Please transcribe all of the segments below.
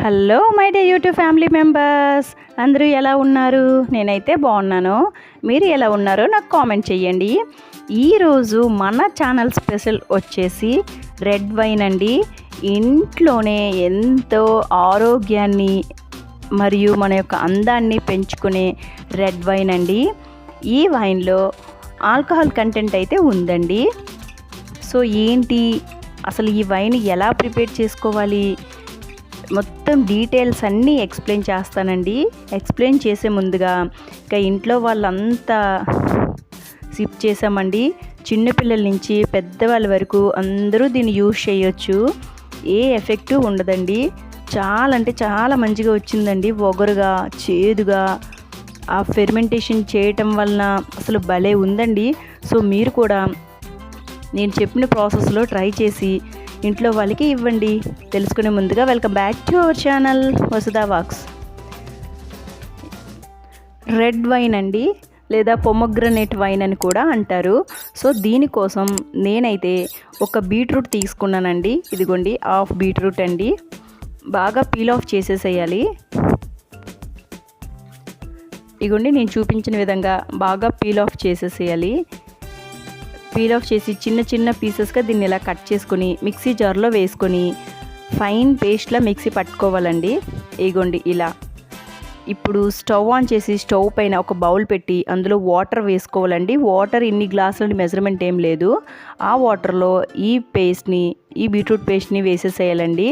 Hello my day YouTube family members, అందరూ ఎలా ఉన్నారు? నేనైతే బాగున్నాను. మీరు ఎలా ఉన్నారో నాకు కామెంట్ చేయండి. ఈరోజు మన ఛానల్ స్పెషల్ వచ్చేసి రెడ్ వైన్ అండి. ఇంట్లోనే ఎంతో ఆరోగ్యాన్ని మరియు మన యొక్క అందాన్ని పెంచుకునే రెడ్ వైన్ అండి. ఈ వైన్లో ఆల్కహాల్ కంటెంట్ అయితే ఉందండి. సో ఏంటి అసలు ఈ వైన్ ఎలా ప్రిపేర్ చేసుకోవాలి, మొత్తం డీటెయిల్స్ అన్నీ ఎక్స్ప్లెయిన్ చేస్తానండి. ఎక్స్ప్లెయిన్ చేసే ముందుగా ఇక ఇంట్లో వాళ్ళంతా సిప్ చేసామండి. చిన్నపిల్లల నుంచి పెద్దవాళ్ళ వరకు అందరూ దీన్ని యూజ్ చేయొచ్చు. ఏ ఎఫెక్టు ఉండదండి. చాలా అంటే చాలా మంచిగా వచ్చిందండి. ఒగరుగా చేదుగా ఆ ఫెర్మెంటేషన్ చేయటం వలన అసలు భలే ఉందండి. సో మీరు కూడా నేను చెప్పిన ప్రాసెస్లో ట్రై చేసి ఇంట్లో వాళ్ళకి ఇవ్వండి. తెలుసుకునే ముందుగా welcome back to our channel Vasudha వాక్స్. రెడ్ వైన్ అండి, లేదా పొమగ్రనేట్ వైన్ అని కూడా అంటారు. సో దీనికోసం నేనైతే ఒక బీట్రూట్ తీసుకున్నానండి. ఇదిగోండి హాఫ్ బీట్రూట్ అండి. బాగా పీల్ ఆఫ్ చేసేసేయాలి. ఇదిగోండి నేను చూపించిన విధంగా బాగా పీల్ ఆఫ్ చేసేసేయాలి. పీల్ ఆఫ్ చేసి చిన్న చిన్న పీసెస్గా దీన్ని ఇలా కట్ చేసుకొని మిక్సీ జార్లో వేసుకొని ఫైన్ పేస్ట్లా మిక్సీ పట్టుకోవాలండి. ఇగోండి ఇలా. ఇప్పుడు స్టవ్ ఆన్ చేసి స్టవ్ పైన ఒక బౌల్ పెట్టి అందులో వాటర్ వేసుకోవాలండి. వాటర్ ఇన్ని గ్లాసులని మెజర్మెంట్ ఏం లేదు. ఆ వాటర్లో ఈ బీట్రూట్ పేస్ట్ని వేసేసేయాలండి.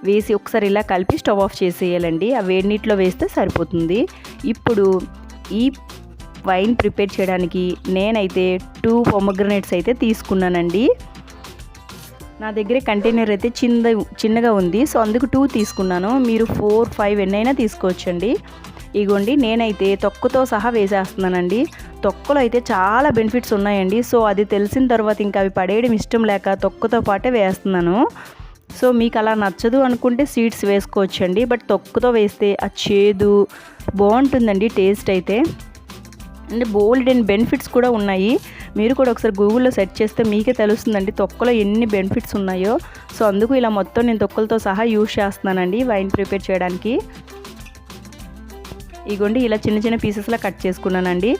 వేసి ఒకసారి ఇలా కలిపి స్టవ్ ఆఫ్ చేసేయాలండి. ఆ వేడి నీటిలో వేస్తే సరిపోతుంది. ఇప్పుడు ఈ వైన్ ప్రిపేర్ చేయడానికి నేనైతే 2 పొమగ్రనేట్స్ అయితే తీసుకున్నానండి. నా దగ్గర కంటైనర్ అయితే చిన్నగా ఉంది. సో అందుకు 2 తీసుకున్నాను. మీరు 4, 5 ఎన్నైనా తీసుకోవచ్చండి. ఇగోండి నేనైతే తొక్కతో సహా వేసేస్తున్నానండి. తొక్కలో అయితే చాలా బెనిఫిట్స్ ఉన్నాయండి. సో అది తెలిసిన తర్వాత ఇంకా అవి పడేయడం ఇష్టం లేక తొక్కతో పాటే వేస్తున్నాను. సో మీకు అలా నచ్చదు అనుకుంటే సీడ్స్ వేసుకోవచ్చండి. బట్ తొక్కతో వేస్తే ఆ చేదు బాగుంటుందండి. టేస్ట్ అయితే అంటే బోల్డ్ అండ్ బెనిఫిట్స్ కూడా ఉన్నాయి. మీరు కూడా ఒకసారి గూగుల్లో సెర్చ్ చేస్తే మీకే తెలుస్తుందండి తొక్కలో ఎన్ని బెనిఫిట్స్ ఉన్నాయో. సో అందుకు ఇలా మొత్తం నేను తొక్కలతో సహా యూజ్ చేస్తున్నానండి వైన్ ప్రిపేర్ చేయడానికి. ఇగోండి ఇలా చిన్న చిన్న పీసెస్లా కట్ చేసుకున్నానండి.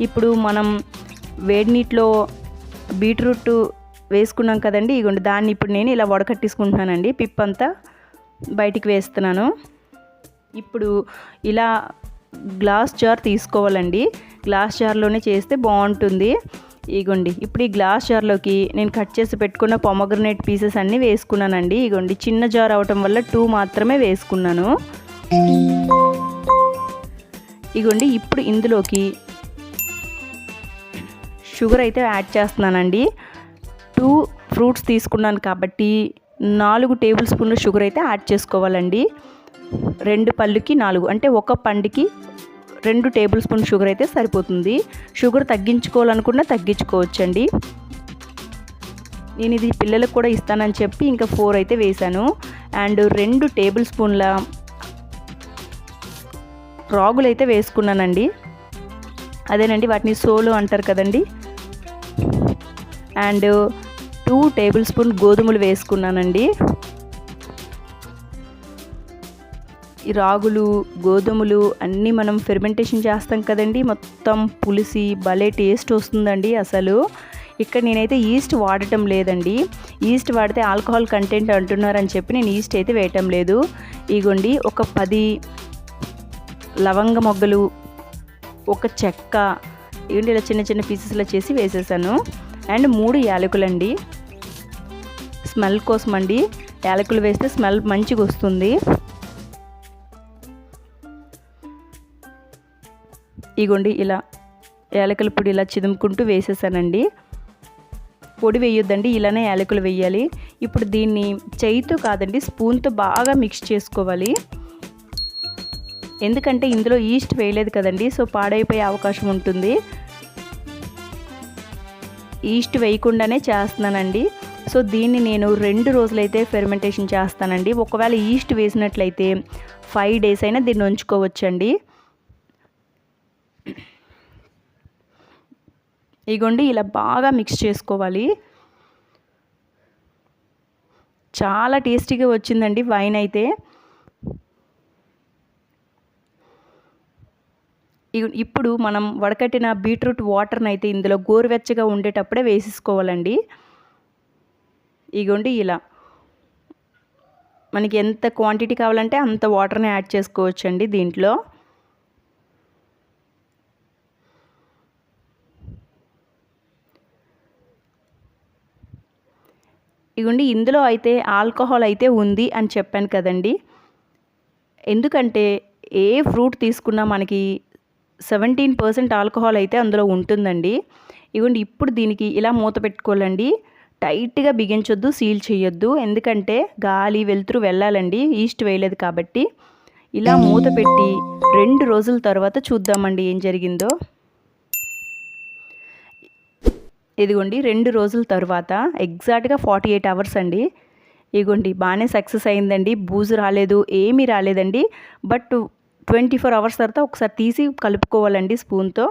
ఇప్పుడు మనం వేడి నీటిలో బీట్రూట్ వేసుకున్నాం కదండి. ఇగోండి దాన్ని ఇప్పుడు నేను ఇలా వడకట్టేసుకుంటున్నానండి. పిప్పంతా బయటికి వేస్తున్నాను. ఇప్పుడు ఇలా గ్లాస్ జార్ తీసుకోవాలండి. గ్లాస్ జార్లోనే చేస్తే బాగుంటుంది. ఇగోండి ఇప్పుడు ఈ గ్లాస్ జార్లోకి నేను కట్ చేసి పెట్టుకున్న పొమగ్రనేట్ పీసెస్ అన్నీ వేసుకున్నానండి. ఇగోండి చిన్న జార్ అవటం వల్ల 2 మాత్రమే వేసుకున్నాను. ఇగోండి ఇప్పుడు ఇందులోకి షుగర్ అయితే యాడ్ చేస్తున్నానండి. 2 ఫ్రూట్స్ తీసుకున్నాను కాబట్టి 4 టేబుల్ స్పూన్ల షుగర్ అయితే యాడ్ చేసుకోవాలండి. 2 పళ్ళుకి 4 అంటే ఒక పండుకి 2 టేబుల్ స్పూన్ షుగర్ అయితే సరిపోతుంది. షుగర్ తగ్గించుకోవాలనుకున్నా తగ్గించుకోవచ్చండి. నేను ఇది పిల్లలకు కూడా ఇస్తానని చెప్పి ఇంకా 4 అయితే వేశాను. అండ్ 2 టేబుల్ స్పూన్ల రాగులు అయితే వేసుకున్నానండి. అదేనండి వాటిని సోలు అంటారు కదండి. అండ్ 2 టేబుల్ స్పూన్ గోధుమలు వేసుకున్నానండి. ఈ రాగులు గోధుమలు అన్నీ మనం ఫెర్మెంటేషన్ చేస్తాం కదండి. మొత్తం పులిసి భలే టేస్ట్ వస్తుందండి అసలు. ఇక్కడ నేనైతే ఈస్ట్ వాడటం లేదండి. ఈస్ట్ వాడితే ఆల్కహాల్ కంటెంట్ అంటున్నారని చెప్పి నేను ఈస్ట్ అయితే వేయటం లేదు. ఇగోండి ఒక 10 లవంగ మొగ్గలు, ఒక చెక్క ఇవన్నీ ఇలా చిన్న చిన్న పీసెస్లో చేసి వేసేసాను. అండ్ 3 యాలకులండి. స్మెల్ కోసం అండి. యాలకులు వేస్తే స్మెల్ మంచిగా వస్తుంది. ఇగోండి ఇలా యాలకుల పొడి ఇలా చిదుముకుంటూ వేసేసానండి. పొడి వేయొద్దండి, ఇలానే యాలకులు వేయాలి. ఇప్పుడు దీన్ని చేయితో కాదండి స్పూన్తో బాగా మిక్స్ చేసుకోవాలి. ఎందుకంటే ఇందులో ఈస్ట్ వేయలేదు కదండి. సో పాడైపోయే అవకాశం ఉంటుంది. ఈస్ట్ వేయకుండానే చేస్తున్నానండి. సో దీన్ని నేను 2 రోజులైతే ఫెర్మెంటేషన్ చేస్తానండి. ఒకవేళ ఈస్ట్ వేసినట్లయితే 5 days అయినా దీన్ని ఉంచుకోవచ్చండి. ఇగోండి ఇలా బాగా మిక్స్ చేసుకోవాలి. చాలా టేస్టీగా వచ్చిందండి వైన్ అయితే. ఇప్పుడు మనం వడకట్టిన బీట్రూట్ వాటర్ని అయితే ఇందులో గోరువెచ్చగా ఉండేటప్పుడే వేసేసుకోవాలండి. ఇగోండి ఇలా మనకి ఎంత క్వాంటిటీ కావాలంటే అంత వాటర్ని యాడ్ చేసుకోవచ్చండి దీంట్లో. ఇగోండి ఇందులో అయితే ఆల్కహాల్ అయితే ఉంది అని చెప్పాను కదండి. ఎందుకంటే ఏ ఫ్రూట్ తీసుకున్నా మనకి 17% ఆల్కహాల్ అయితే అందులో ఉంటుందండి. ఇగోండి ఇప్పుడు దీనికి ఇలా మూత పెట్టుకోవాలండి. టైట్గా బిగించొద్దు, సీల్ చేయొద్దు. ఎందుకంటే గాలి వెలుతురు వెళ్ళాలండి, ఈస్ట్ వేయలేదు కాబట్టి. ఇలా మూత పెట్టి 2 రోజుల తర్వాత చూద్దామండి ఏం జరిగిందో. ఇదిగోండి 2 రోజుల తర్వాత ఎగ్జాక్ట్గా 48 అవర్స్ అండి. ఇగోండి బాగానే సక్సెస్ అయిందండి. బూజు రాలేదు, ఏమీ రాలేదండి. బట్ 24 అవర్స్ తర్వాత ఒకసారి తీసి కలుపుకోవాలండి స్పూన్తో.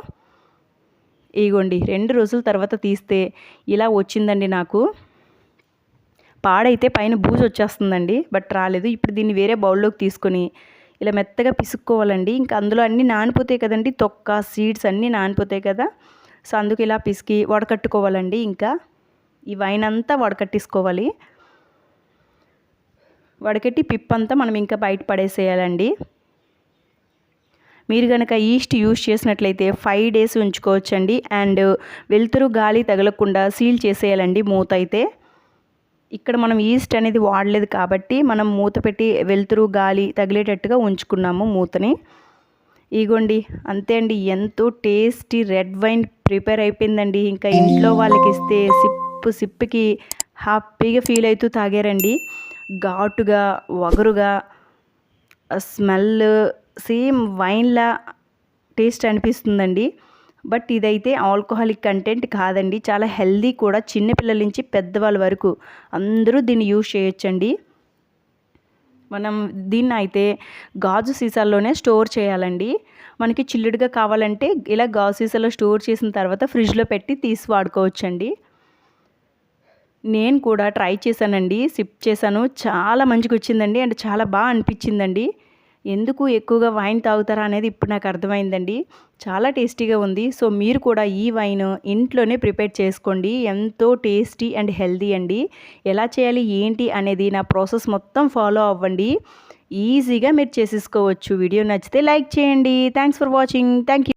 ఇగోండి 2 రోజుల తర్వాత తీస్తే ఇలా వచ్చిందండి నాకు. పాడైతే పైన బూజు వచ్చేస్తుందండి, బట్ రాలేదు. ఇప్పుడు దీన్ని వేరే బౌల్లోకి తీసుకొని ఇలా మెత్తగా పిసుక్కోవాలండి. ఇంకా అందులో అన్నీ నానిపోతాయి కదండి, తొక్క సీడ్స్ అన్నీ నానిపోతాయి కదా. సో అందుకు ఇలా పిసికి వడకట్టుకోవాలండి. ఇంకా ఈ వైన్ అంతా వడకట్టేసుకోవాలి. వడకట్టి పిప్పంతా మనం ఇంకా బయట పడేసేయాలండి. మీరు కనుక ఈస్ట్ యూస్ చేసినట్లయితే 5 డేస్ ఉంచుకోవచ్చండి. అండ్ వెలుతురు గాలి తగలకుండా సీల్ చేసేయాలండి మూత అయితే. ఇక్కడ మనం ఈస్ట్ అనేది వాడలేదు కాబట్టి మనం మూత పెట్టి వెలుతురు గాలి తగిలేటట్టుగా ఉంచుకున్నాము మూతని. ఇగోండి అంతే అండి, ఎంతో టేస్టీ రెడ్ వైన్ ప్రిపేర్ అయిపోయిందండి. ఇంకా ఇంట్లో వాళ్ళకి ఇస్తే సిప్పుకి హ్యాపీగా ఫీల్ అవుతూ తాగారండి. ఘాటుగా వగరుగా స్మెల్ సేమ్ వైన్లా టేస్ట్ అనిపిస్తుందండి. బట్ ఇదైతే ఆల్కహాలిక్ కంటెంట్ కాదండి, చాలా హెల్దీ కూడా. చిన్నపిల్లల నుంచి పెద్దవాళ్ళ వరకు అందరూ దీన్ని యూజ్ చేయొచ్చండి. మనం దీన్ని అయితే గాజు సీసాల్లోనే స్టోర్ చేయాలండి. మనకి చిల్లుడుగా కావాలంటే ఇలా గాజు సీసాలో స్టోర్ చేసిన తర్వాత ఫ్రిడ్జ్లో పెట్టి తీసి వాడుకోవచ్చండి. నేను కూడా ట్రై చేశానండి, సిప్ చేశాను, చాలా మంచిగా వచ్చిందండి. అండ్ చాలా బాగా అనిపించిందండి. ఎందుకు ఎక్కువగా వైన్ తాగుతారా అనేది ఇప్పుడు నాకు అర్థమైందండి. చాలా టేస్టీగా ఉంది. సో మీరు కూడా ఈ వైన్ ఇంట్లోనే ప్రిపేర్ చేసుకోండి. ఎంతో టేస్టీ అండ్ హెల్దీ అండి. ఎలా చేయాలి ఏంటి అనేది నా ప్రాసెస్ మొత్తం ఫాలో అవ్వండి. ఈజీగా మీరు చేసేసుకోవచ్చు. వీడియో నచ్చితే లైక్ చేయండి. Thanks for watching. Thank you.